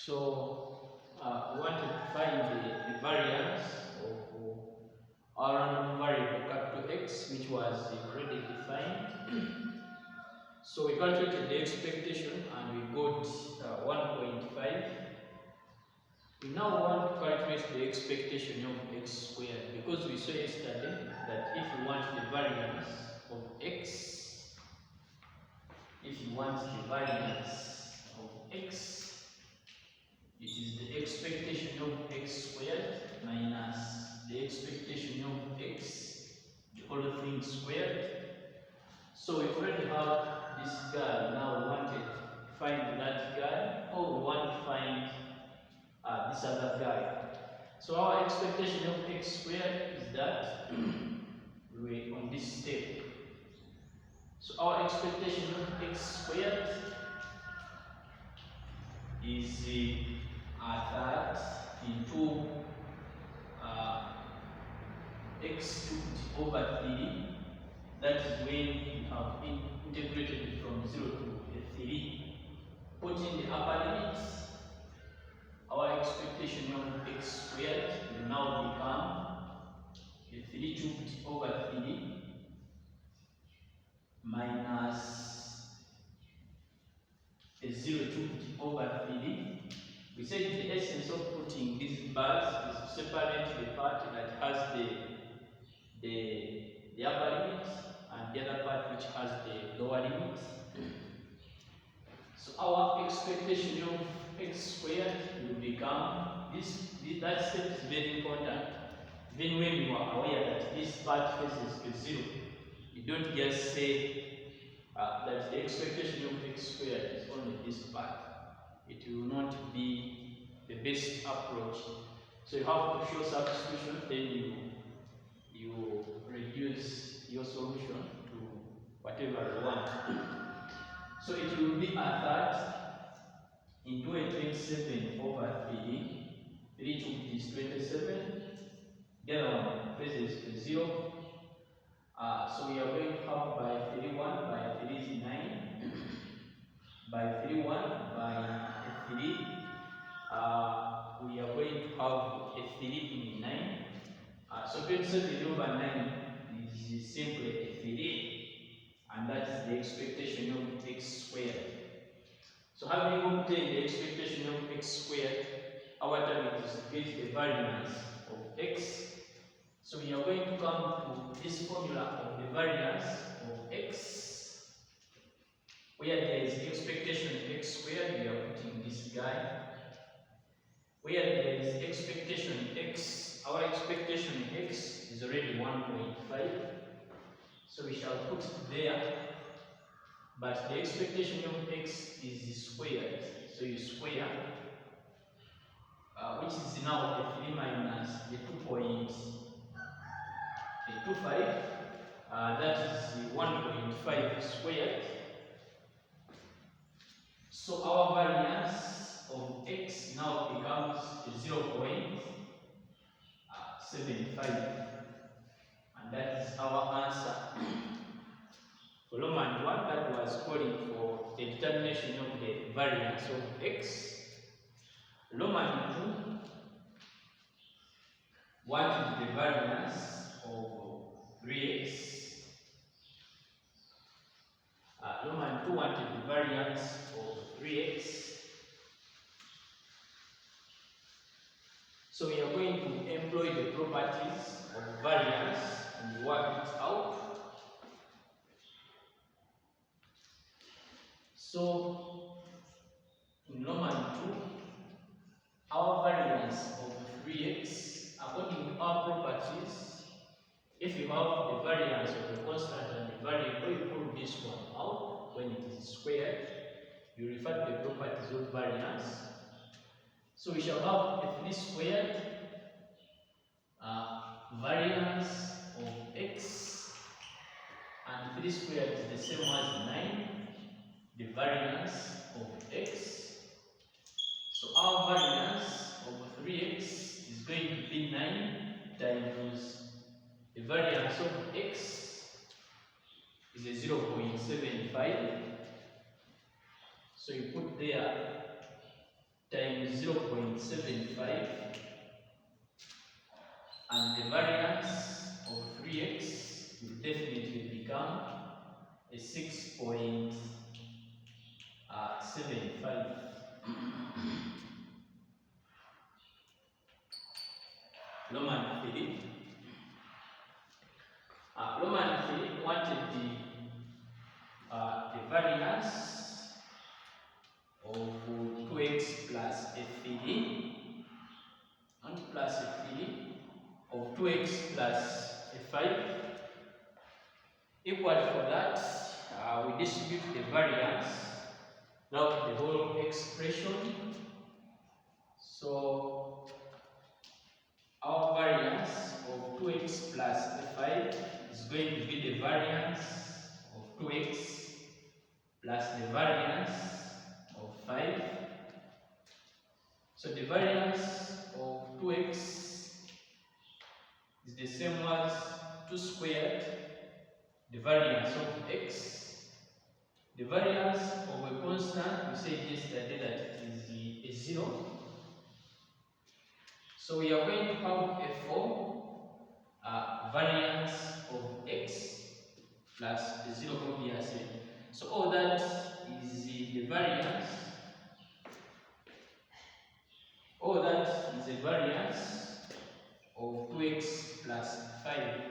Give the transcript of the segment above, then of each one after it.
We want to find the variance of our random variable capital X, which was already defined. So we calculated the expectation and we got 1.5. We now want to calculate the expectation of X squared, because we saw yesterday that if you want the variance of X, it is the expectation of X squared minus the expectation of X, the whole thing squared. So we already have this guy. Now we want to find that guy, or we want to find this other guy. So our expectation of X squared is that we're on this step. So our expectation of X squared is that into X cubed over 3. That is when we have integrated from 0 to 3. Put in the upper limits. Our expectation of X squared will now become 3 cubed over 3 minus 0 cubed over 3. We said the essence of putting these bars is to separate the part that has the upper limit and the other part which has the lower limit. So our expectation of X squared will become that step is very important. Even when you are aware that this part faces to 0, you don't just say that the expectation of X squared is only this part. It will not be the best approach. So you have to show substitution, then you reduce your solution to whatever you want. So it will be that into a 27 over 3. 3 cubed is 27. The other one faces to 0. So we are going to have by 3 1, by 3 is 9. By 3 1, by 3. We are going to have a 3 in 9. So 27 over 9 is simply a 3. And that is the expectation of X squared. So having obtained the expectation of X squared, our target is to get the variance of X. So we are going to come to this formula of the variance of X, where there is expectation X squared, we are putting this guy. Where there is expectation X, our expectation X is already 1.5. So we shall put it there. But the expectation of X is squared. So you square, which is now the 3 minus the 2.25. That is 1.5 squared. So our variance of X now becomes 0.75. And that is our answer. For Roman 1, that was calling for the determination of the variance of X. Roman 2, what is the variance of 3X? Roman 2 wanted the variance of 3X. So we are going to employ the properties of variance and work it out. So in Roman 2, our variance of 3X, according to our properties, if you have the variance of the constant and the variable, you pull this one out. When it is squared, you refer to the properties of variance. So we shall have a 3 squared variance of X, and 3 squared is the same as 9. The variance of X. So our variance of 3X is going to be 9 times the variance of X is a 0.75. So you put there times 0.75, and the variance of 3x will definitely become a 6.75. Roman 3. Roman 3 wanted the variance of 2x plus a 3 and plus a 3 of 2x plus a 5. Equal for that, we distribute the variance throughout the whole expression. So our variance of 2x plus a 5 is going to be the variance of 2x plus the variance of 5. So the variance of 2x is the same as 2 squared the variance of x. The variance of a constant, we said yesterday that it is a 0. So we are going to have a 4 variance of x plus the 0 obviously. So all that is the variance. All that is a variance of 2x plus 5.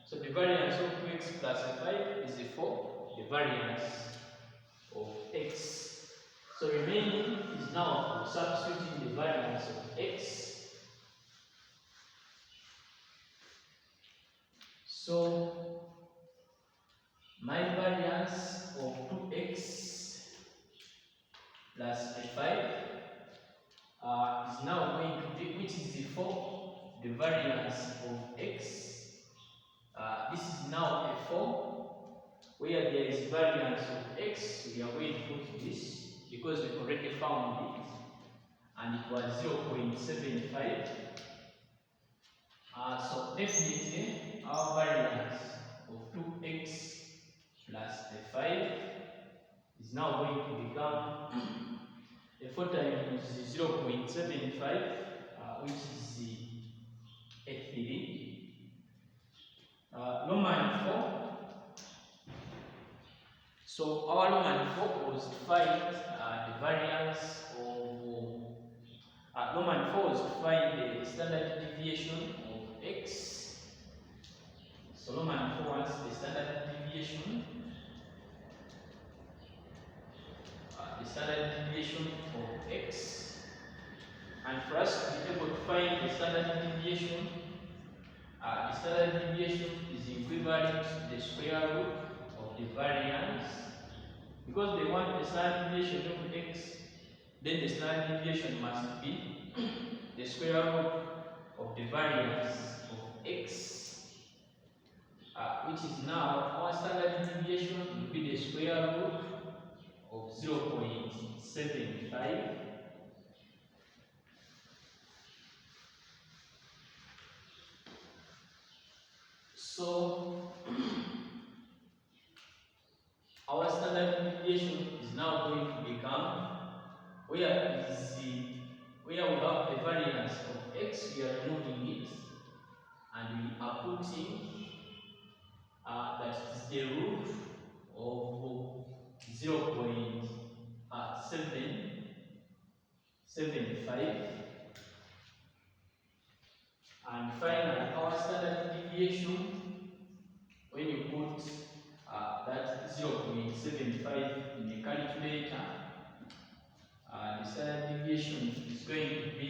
So the variance of 2x plus 5 is a 4. The variance of x. So remaining is now substituting the variance of x. So my variance of 2x plus a 5 is now going to be, which is the 4, the variance of x. This is now a 4, where there is variance of x. We are going to put this because we already found it, and it was 0.75. So definitely our variance of 2x plus the 5 is now going to become a 4 times 0.75, which is a 3. Roman 4. So our Roman 4 was to find the variance of Roman 4 was to find the standard deviation of x. So Roman 4 wants the standard deviation of x, and for us to be able to find the standard deviation is equivalent to the square root of the variance. Because they want the standard deviation of x, then the standard deviation must be the square root of the variance of x, which is now our standard deviation will be the square root of 0.75. So our standard deviation is now going to become, where we have the variance of x, we are removing it, and we are putting that is the root of 0.775, and finally our standard deviation, when you put that 0.75 in the calculator, the standard deviation is going to be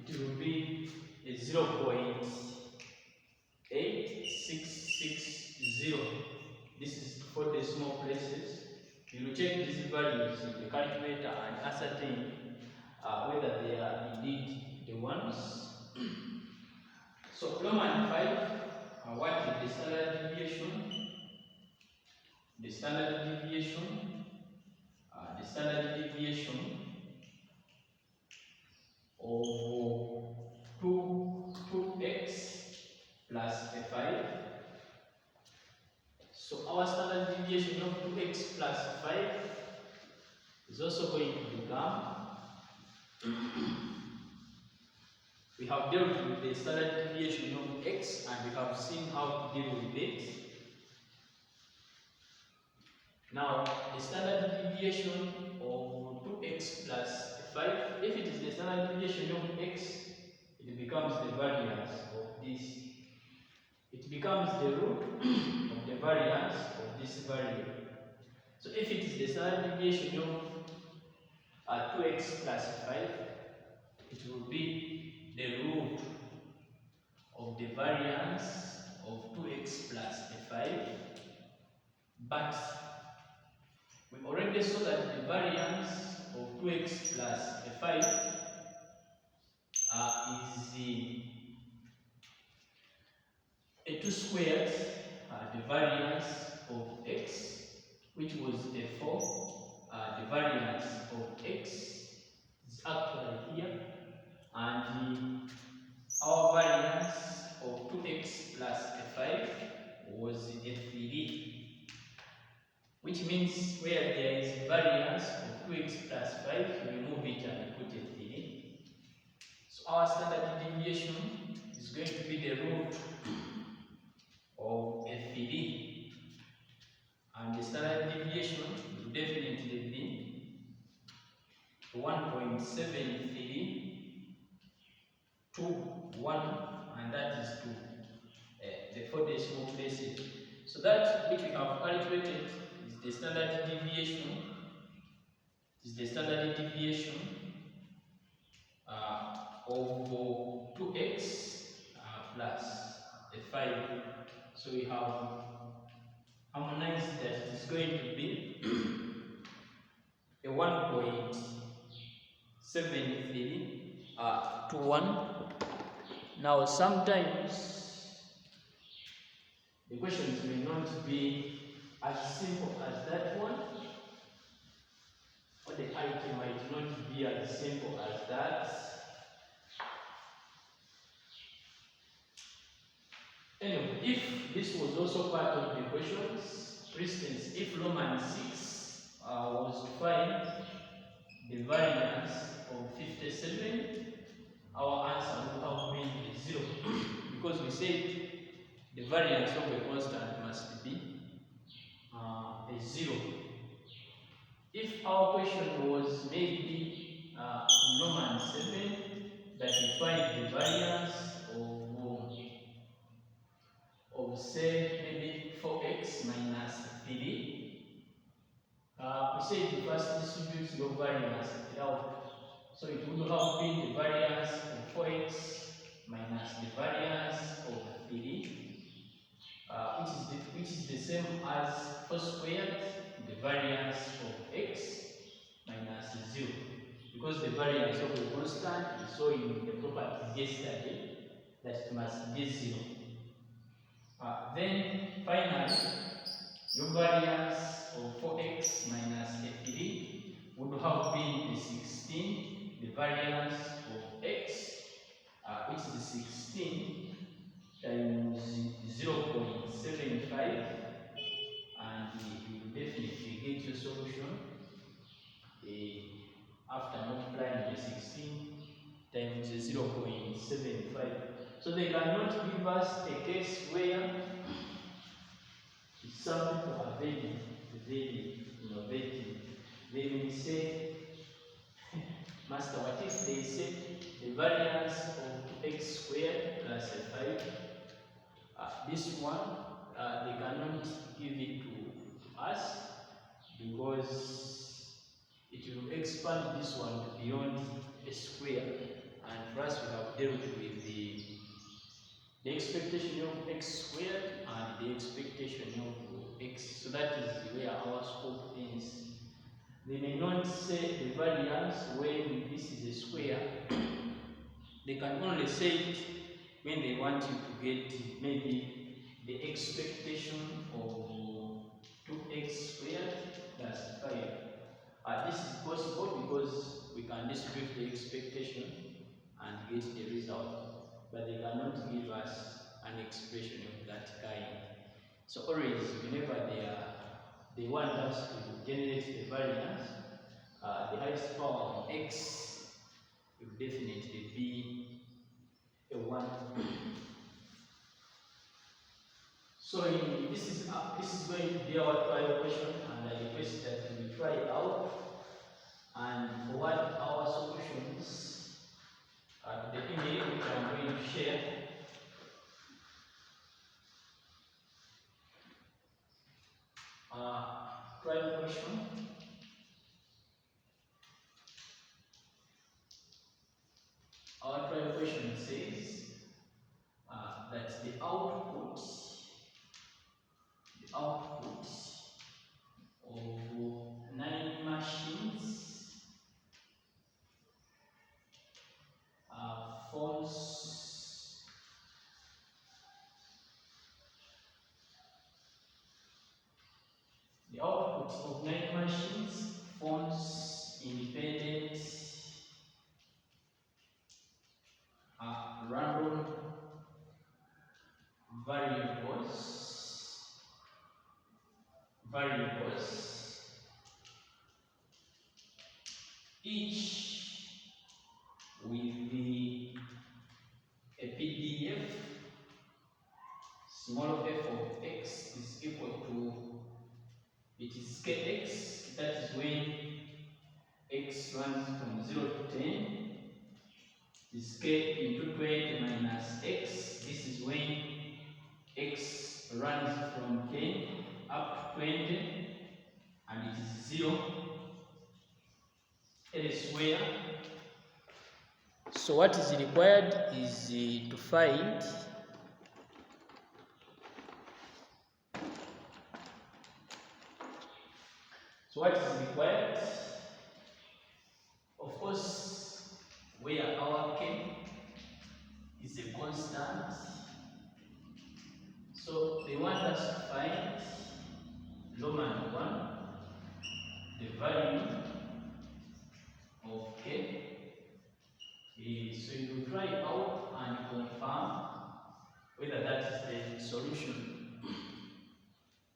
it will be a 0.8660. This is for the small places. You will check these values in the calculator and ascertain whether they are indeed the ones. So Roman 5, what is the standard deviation? The standard deviation of 2x plus a 5. So our standard deviation of 2x plus 5 is also going to become, we have dealt with the standard deviation of x and we have seen how to deal with it. Now, the standard deviation of 2x plus 5, if it is the standard deviation of x, it becomes the variance of this. It becomes the root of the variance of this variable. So if it is the standard deviation of 2x plus 5, it will be the root of the variance of 2x plus 5. But we already saw that the variance of 2x plus 5 is a 2 squared, the variance of x, which was a 4. The variance of x is actually here, and our variance of 2x plus 5 was a 3, which means where there is variance of 2x plus 5, we remove it and put a 3. So our standard deviation is going to be the root of a 3, and the standard deviation will definitely be 1.73 to 1, and that is to the 4 decimal places. So that which we have calculated is the standard deviation. Is the standard deviation of 2x plus 5. So we have harmonized that it is going to be a 1.73 to 1. Now sometimes the questions may not be as simple as that one, or the item might not be as simple as that. Anyway, if this was also part of the questions, for instance, if Roman 6 was to find the variance of 57, our answer would have been 0, because we said the variance of a constant must be a 0. If our question was maybe in Roman 7, that we find the variance of say maybe 4x minus 3, we say the first distribute your variance out. So it would have been the variance of 4x minus the variance of 3, which is the same as 4 squared, the variance of x minus 0. Because the variance of a constant we saw in the properties yesterday that it must be 0. Then finally, your variance of 4x minus 3 would have been the 16, the variance of x, which is 16 times 0.75, and you will definitely get your solution after multiplying the 16 times 0.75. So they cannot give us a case where some people are very innovative. They will say, Master, what if they say the variance of 2x squared plus 5? This one, they cannot give it to us because it will expand this one beyond a square. And for us, we have dealt with the expectation of x squared and the expectation of x. So that is where our scope ends. They may not say the variance when this is a square. They can only say it when they want you to get maybe the expectation of 2x squared plus 5. This is possible because we can distribute the expectation and get the result, but they cannot give us an expression of that kind. So always, whenever they want us to generate the variance, the highest power on x will definitely be a 1. So this is going to be our trial question, and I request that we try it out and forward our solutions to the email which I'm going to share. Trial question. Our trial question says that the output of 9 machines forms independent random variables each with a PDF. Small f of x is equal to, it is kx, that is when x runs from 0 to 10, is k into 20 minus x. This is when x runs from 10 up to 20, and it is 0 elsewhere. So what is required is to find of course, where our k is a constant. So they want us to find Roman 1, the value of k. So you will try it out and confirm whether that is the solution.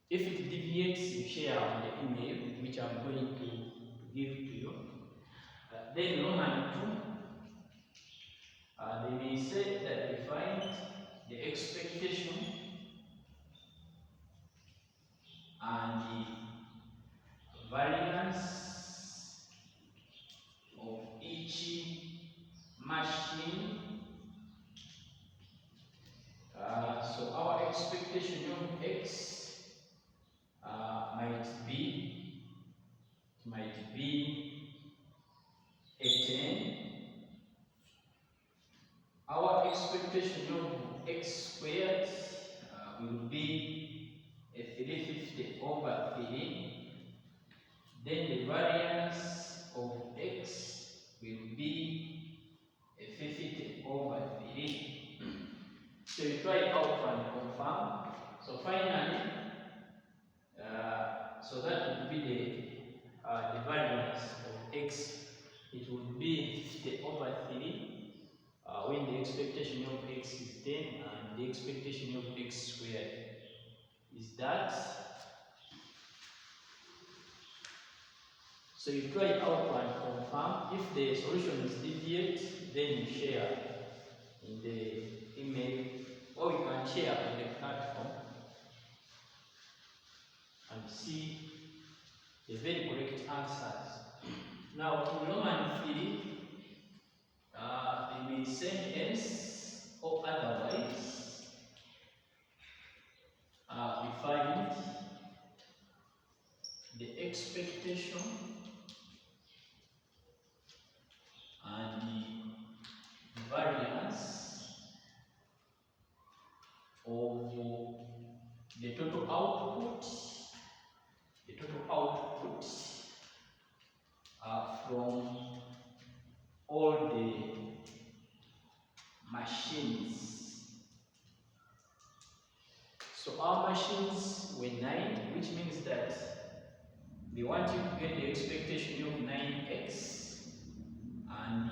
If it deviates, you share on the email which I'm going to give to you. Then Roman 2, they may say that we find the expectation and the variance of each machine. So our expectation of x might be a 10. Our expectation of x squared will be a 350 over 3. Then the variance of x will be a 50 over 3. So you try it out and confirm. So finally, so that would be the variance of x. It would be 50 over 3 when the expectation of x is 10 and the expectation of x squared is that. So you try it out and confirm. If the solution is deviate, then you share in the email, or you can share on the platform and see the very correct answers. Now in Roman 3, they may send else or otherwise. We find the expectation and the variance of the total output from all the machines. So our machines were 9, which means that they want you to get the expectation of 9x, and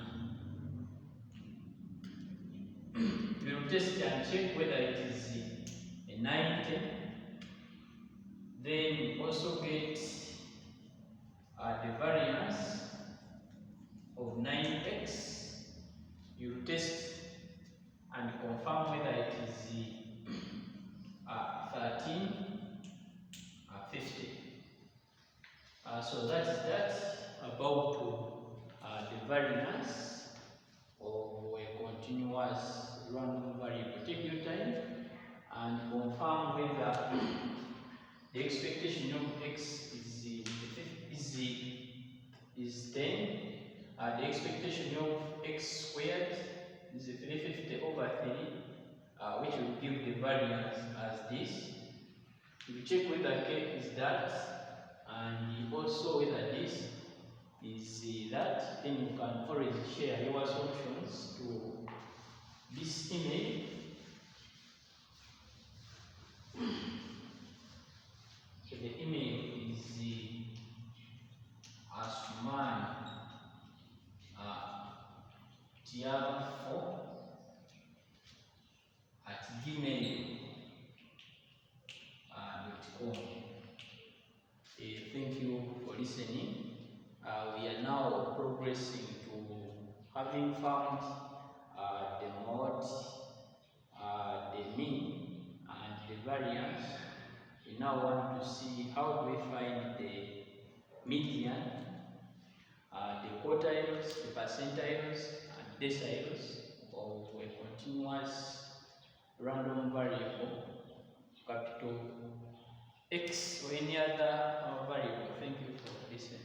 we will test and check whether it is a 910. Then also get the variance test and confirm whether it is 1350. So that is that about the variance of a continuous random variable. Take your time and confirm whether the expectation of x is 10. The expectation of x squared is 350 over 3, which will give the variance as this. You check whether k is that, and also whether this is that. Then you can always share your solutions to this email. So the email is asuman tiago4 @gmail.com. Thank you for listening. We are now progressing to having found the mode, the mean, and the variance. We now want to see how do we find the median, the quartiles, the percentiles, and deciles of a continuous random variable, capital X or any other variable. Thank you for listening.